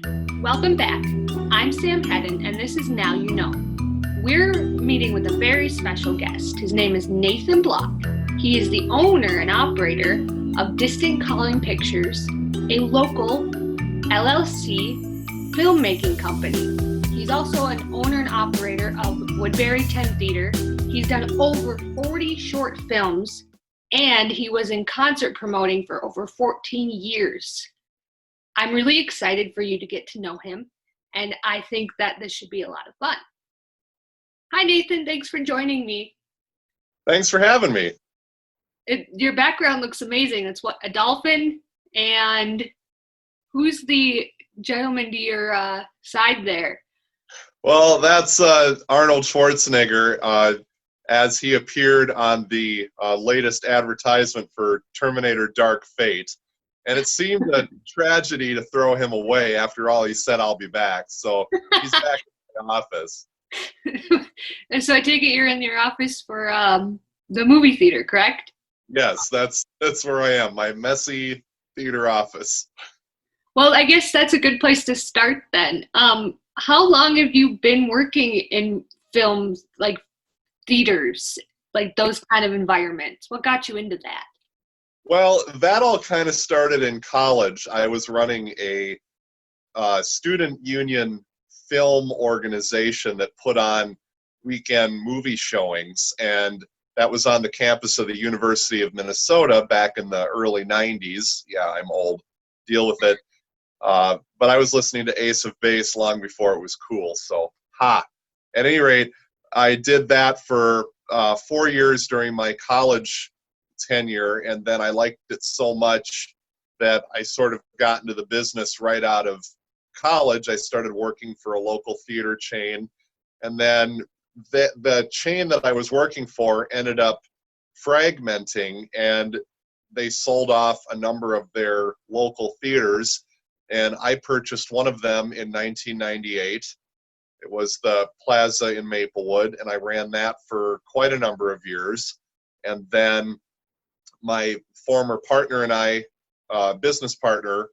Welcome back. I'm Sam Hedden, and this is Now You Know. We're meeting with a very special guest. His name is Nathan Block. He is the owner and operator of Distant Calling Pictures, a local LLC filmmaking company. He's also an owner and operator of Woodbury 10 Theater. He's done over 40 short films, and he was in concert promoting for over 14 years. I'm really excited for you to get to know him, and I think that this should be a lot of fun. Hi, Nathan. Thanks for joining me. Thanks for having me. Your background looks amazing. It's what, a dolphin? And who's the gentleman to your side there? Well, that's Arnold Schwarzenegger as he appeared on the latest advertisement for Terminator Dark Fate. And it seemed a tragedy to throw him away. After all, he said, "I'll be back." So he's back in the office. And so I take it you're in your office for the movie theater, correct? Yes, that's where I am, my messy theater office. Well, I guess that's a good place to start then. How long have you been working in films, like theaters, like those kind of environments? What got you into that? Well, that all kind of started in college. I was running a student union film organization that put on weekend movie showings, and that was on the campus of the University of Minnesota back in the early 90s. Yeah, I'm old. Deal with it. But I was listening to Ace of Base long before it was cool, so At any rate, I did that for 4 years during my college tenure, and then I liked it so much that I sort of got into the business right out of college. I started working for a local theater chain, and then the chain that I was working for ended up fragmenting, and they sold off a number of their local theaters, and I purchased one of them in 1998. It was the Plaza in Maplewood, and I ran that for quite a number of years. And then my former partner and I, business partner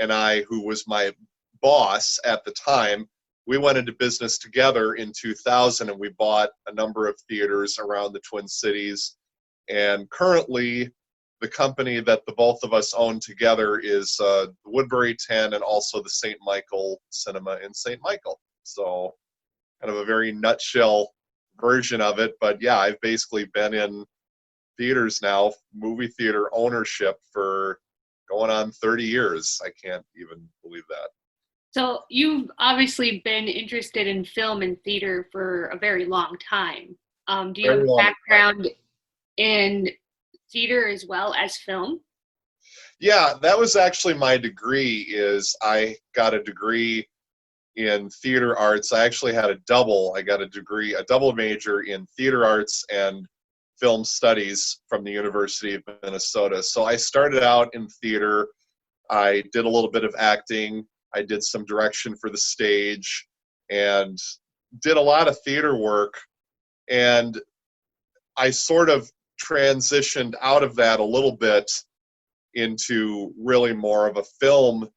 and I, who was my boss at the time, we went into business together in 2000, and we bought a number of theaters around the Twin Cities. And currently, the company that the both of us own together is the Woodbury 10 and also the St. Michael Cinema in St. Michael. So kind of a very nutshell version of it. But yeah, I've basically been in theaters now, movie theater ownership, for going on 30 years. I can't even believe that. So you've obviously been interested in film and theater for a very long time. Do you have a background in theater as well as film? Yeah, that was actually my degree. Is I got a degree in theater arts. I actually had a double. I got a double major in theater arts and film studies from the University of Minnesota. So I started out in theater. I did a little bit of acting. I did some direction for the stage and did a lot of theater work. And I sort of transitioned out of that a little bit into really more of a film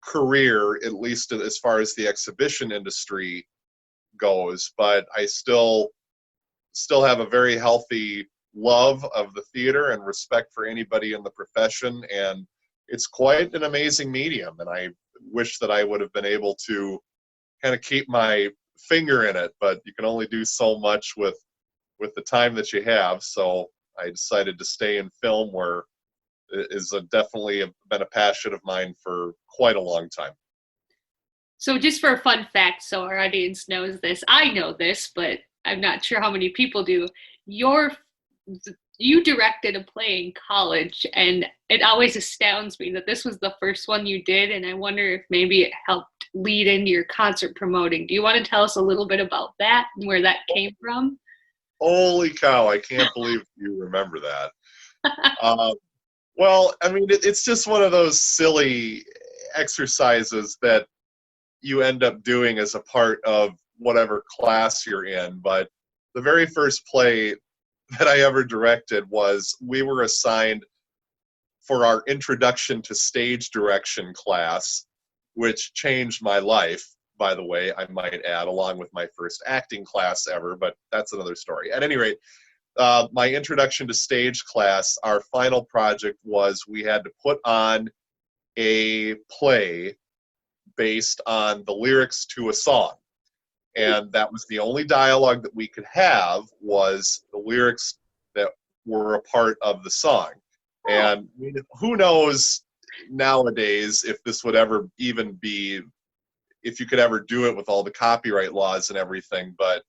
career, at least as far as the exhibition industry goes. But I still have a very healthy love of the theater and respect for anybody in the profession, and it's quite an amazing medium, and I wish that I would have been able to kind of keep my finger in it, but you can only do so much with the time that you have. So I decided to stay in film, where it is definitely been a passion of mine for quite a long time. So just for a fun fact, so our audience knows this, I know this, but I'm not sure how many people do. You directed a play in college, and it always astounds me that this was the first one you did, and I wonder if maybe it helped lead into your concert promoting. Do you want to tell us a little bit about that and where that came from? Holy cow, I can't believe you remember that. Well, I mean, it's just one of those silly exercises that you end up doing as a part of whatever class you're in. But the very first play that I ever directed was, we were assigned for our introduction to stage direction class which changed my life, by the way, I might add, along with my first acting class ever, but that's another story. At any rate, my introduction to stage class, our final project was we had to put on a play based on the lyrics to a song. And that was the only dialogue that we could have, was the lyrics that were a part of the song. And who knows nowadays if this would ever even be, if you could ever do it with all the copyright laws and everything. But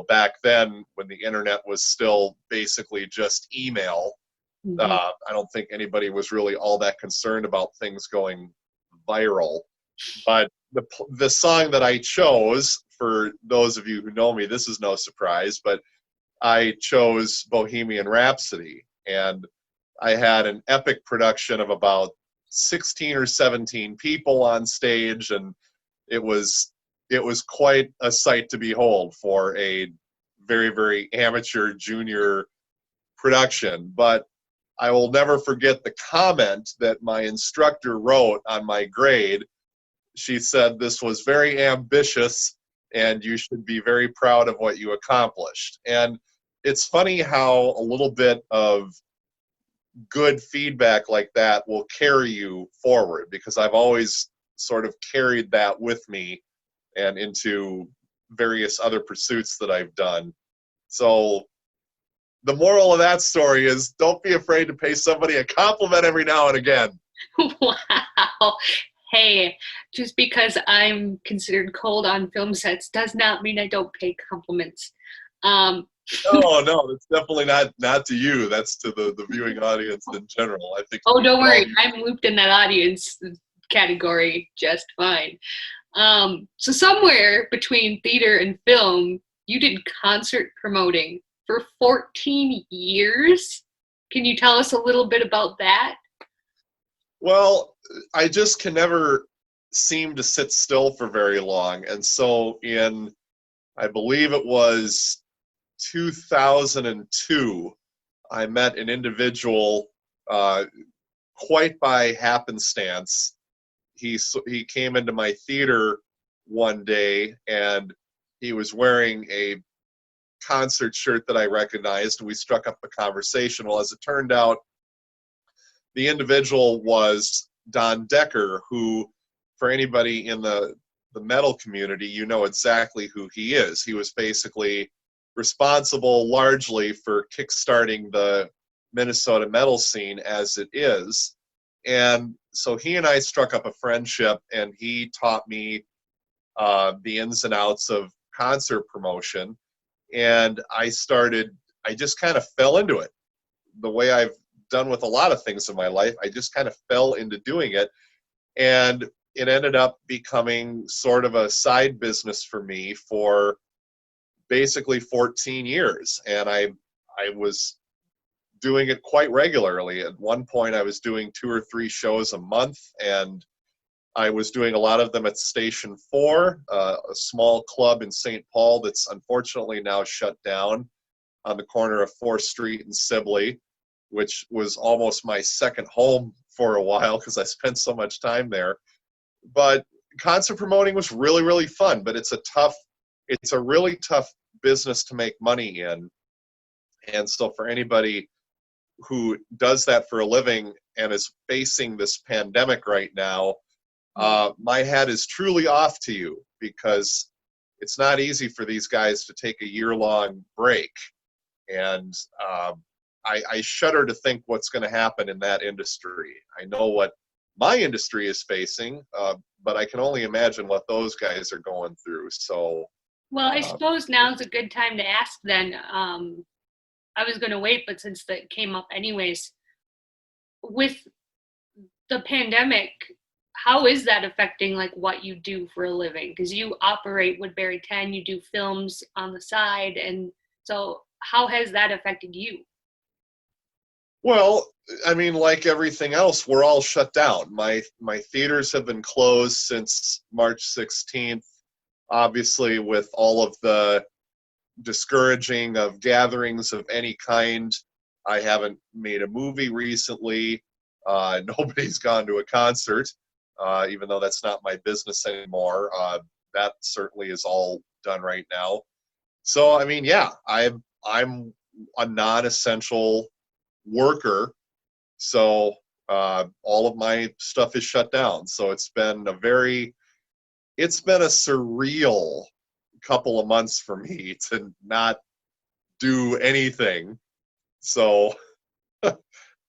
back then, when the internet was still basically just email, I don't think anybody was really all that concerned about things going viral. But the song that I chose, for those of you who know me, this is no surprise, but I chose Bohemian Rhapsody. And I had an epic production of about 16 or 17 people on stage, and it was quite a sight to behold for a very, very amateur junior production. But I will never forget the comment that my instructor wrote on my grade. She said, "This was very ambitious, and you should be very proud of what you accomplished." And it's funny how a little bit of good feedback like that will carry you forward, because I've always sort of carried that with me and into various other pursuits that I've done. So the moral of that story is, don't be afraid to pay somebody a compliment every now and again. Wow. Hey, just because I'm considered cold on film sets does not mean I don't pay compliments. No, it's definitely not to you. That's to the viewing audience in general. I think. Oh, don't worry. I'm looped in that audience category just fine. So somewhere between theater and film, you did concert promoting for 14 years. Can you tell us a little bit about that? Well, I just can never seem to sit still for very long. And so I believe it was 2002, I met an individual quite by happenstance. He came into my theater one day, and he was wearing a concert shirt that I recognized, and we struck up a conversation. Well, as it turned out, the individual was Don Decker, who, for anybody in the metal community, you know exactly who he is. He was basically responsible largely for kickstarting the Minnesota metal scene as it is. And so he and I struck up a friendship, and he taught me the ins and outs of concert promotion. And I just kind of fell into it. The way I've done with a lot of things in my life, I just kind of fell into doing it. And it ended up becoming sort of a side business for me for basically 14 years. And I was doing it quite regularly. At one point, I was doing 2 or 3 shows a month, and I was doing a lot of them at Station 4, a small club in St. Paul that's unfortunately now shut down, on the corner of 4th Street and Sibley, which was almost my second home for a while because I spent so much time there. But concert promoting was really, really fun, but it's a really tough business to make money in. And so for anybody who does that for a living and is facing this pandemic right now, my hat is truly off to you, because it's not easy for these guys to take a year-long break. And I shudder to think what's going to happen in that industry. I know what my industry is facing, but I can only imagine what those guys are going through. So, well, I suppose now's a good time to ask then. I was going to wait, but since that came up anyways, with the pandemic, how is that affecting like what you do for a living? Because you operate Woodbury 10, you do films on the side, and so how has that affected you? well, I mean, like everything else, we're all shut down. My theaters have been closed since March 16th, obviously with all of the discouraging of gatherings of any kind. I haven't made a movie recently. Nobody's gone to a concert. even though that's not my business anymore. That certainly is all done right now. So, I mean, yeah, I'm a non-essential worker. So all of my stuff is shut down. So it's been a surreal couple of months for me to not do anything. So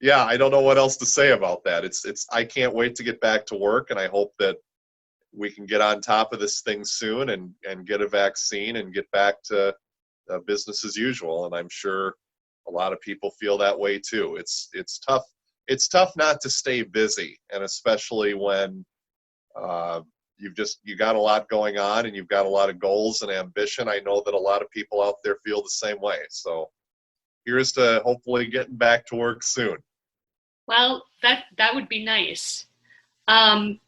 yeah, I don't know what else to say about that. I can't wait to get back to work, and I hope that we can get on top of this thing soon and get a vaccine and get back to business as usual. And I'm sure a lot of people feel that way too. It's tough. It's tough not to stay busy, and especially when uh, you got a lot going on and you've got a lot of goals and ambition. I know that a lot of people out there feel the same way. So here's to hopefully getting back to work soon. Well, that would be nice. Um,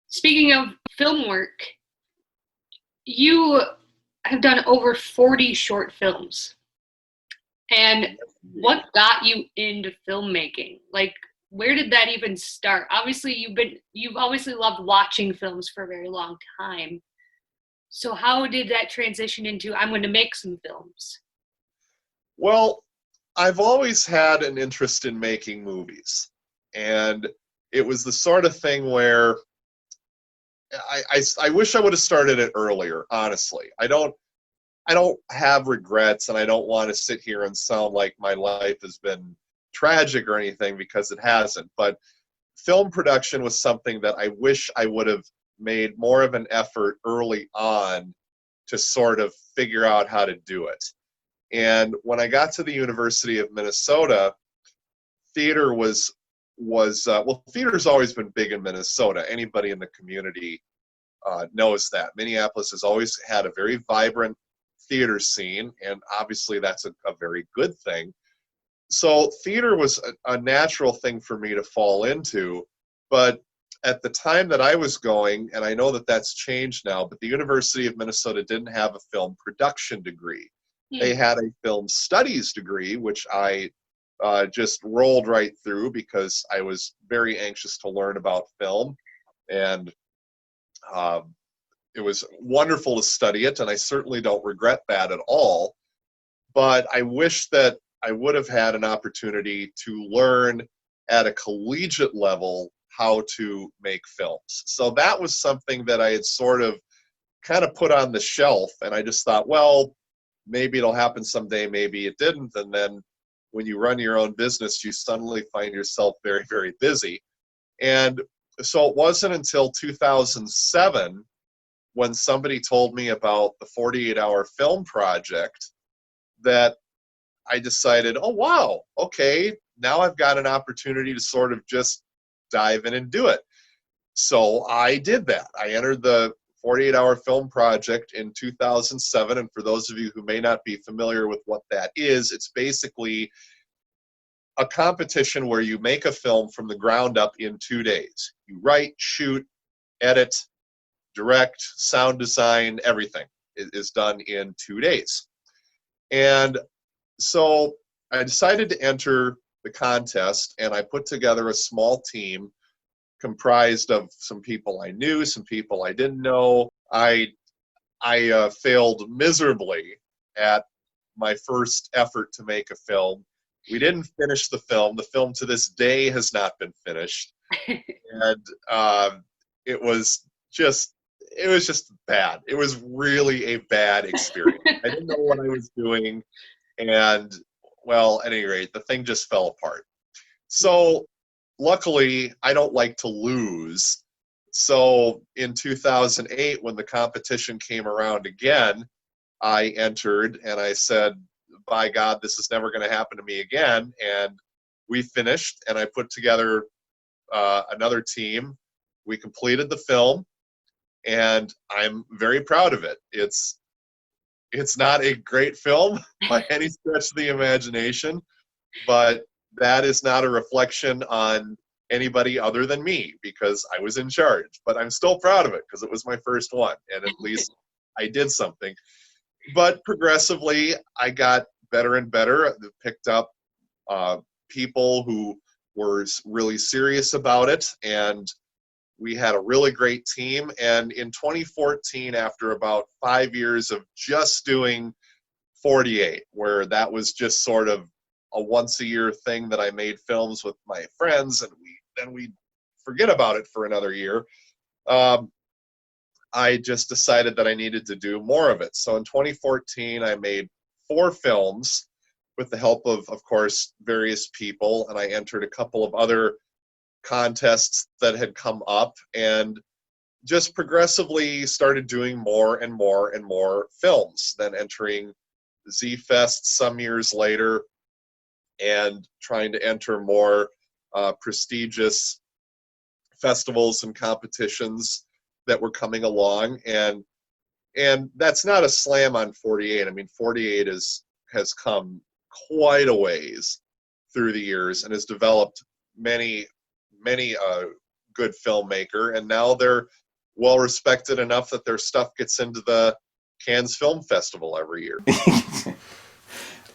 Speaking of film work, you have done over 40 short films. And what got you into filmmaking? Like, where did that even start? Obviously, you've obviously loved watching films for a very long time. So how did that transition into I'm going to make some films? Well, I've always had an interest in making movies. And it was the sort of thing where I wish I would have started it earlier, honestly. I don't have regrets, and I don't want to sit here and sound like my life has been tragic or anything, because it hasn't. But film production was something that I wish I would have made more of an effort early on to sort of figure out how to do it. And when I got to the University of Minnesota, theater well, theater's always been big in Minnesota. Anybody in the community knows that. Minneapolis has always had a very vibrant theater scene, and obviously that's a very good thing. So theater was a natural thing for me to fall into, but at the time that I was going, and I know that that's changed now, but the University of Minnesota didn't have a film production degree. They had a film studies degree, which I just rolled right through because I was very anxious to learn about film, and um, it was wonderful to study it, and I certainly don't regret that at all. But I wish that I would have had an opportunity to learn at a collegiate level how to make films. So that was something that I had sort of kind of put on the shelf, and I just thought, well, maybe it'll happen someday, maybe it didn't. And then when you run your own business, you suddenly find yourself very, very busy. And so it wasn't until 2007 when somebody told me about the 48-hour film project that I decided, oh, wow, okay, now I've got an opportunity to sort of just dive in and do it. So I did that. I entered the 48-hour film project in 2007. And for those of you who may not be familiar with what that is, it's basically a competition where you make a film from the ground up in 2 days. You write, shoot, edit, direct, sound design, everything is done in 2 days. And so I decided to enter the contest, and I put together a small team comprised of some people I knew, some people I didn't know. I failed miserably at my first effort to make a film. We didn't finish the film. The film to this day has not been finished, and it was just bad. It was really a bad experience. I didn't know what I was doing, and well, at any rate, the thing just fell apart. So luckily, I don't like to lose. So in 2008, when the competition came around again, I entered and I said, by God, this is never going to happen to me again. And we finished, and I put together another team. We completed the film, and I'm very proud of it. It's not a great film by any stretch of the imagination, but that is not a reflection on anybody other than me, because I was in charge. But I'm still proud of it because it was my first one, and at least I did something. But progressively, I got better and better. I picked up people who were really serious about it, and we had a really great team. And in 2014, after about 5 years of just doing 48, where that was just sort of a once a year thing that I made films with my friends, and then we forget about it for another year. I just decided that I needed to do more of it. So in 2014, I made 4 films with the help of course, various people, and I entered a couple of other contests that had come up, and just progressively started doing more and more and more films, then entering Z-Fest some years later and trying to enter more prestigious festivals and competitions that were coming along. And that's not a slam on 48. I mean, 48 has come quite a ways through the years and has developed many good filmmaker, and now they're well respected enough that their stuff gets into the Cannes Film Festival every year.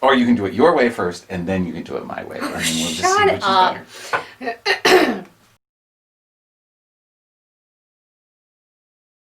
Or you can do it your way first, and then you can do it my way, and then we'll just see which is better.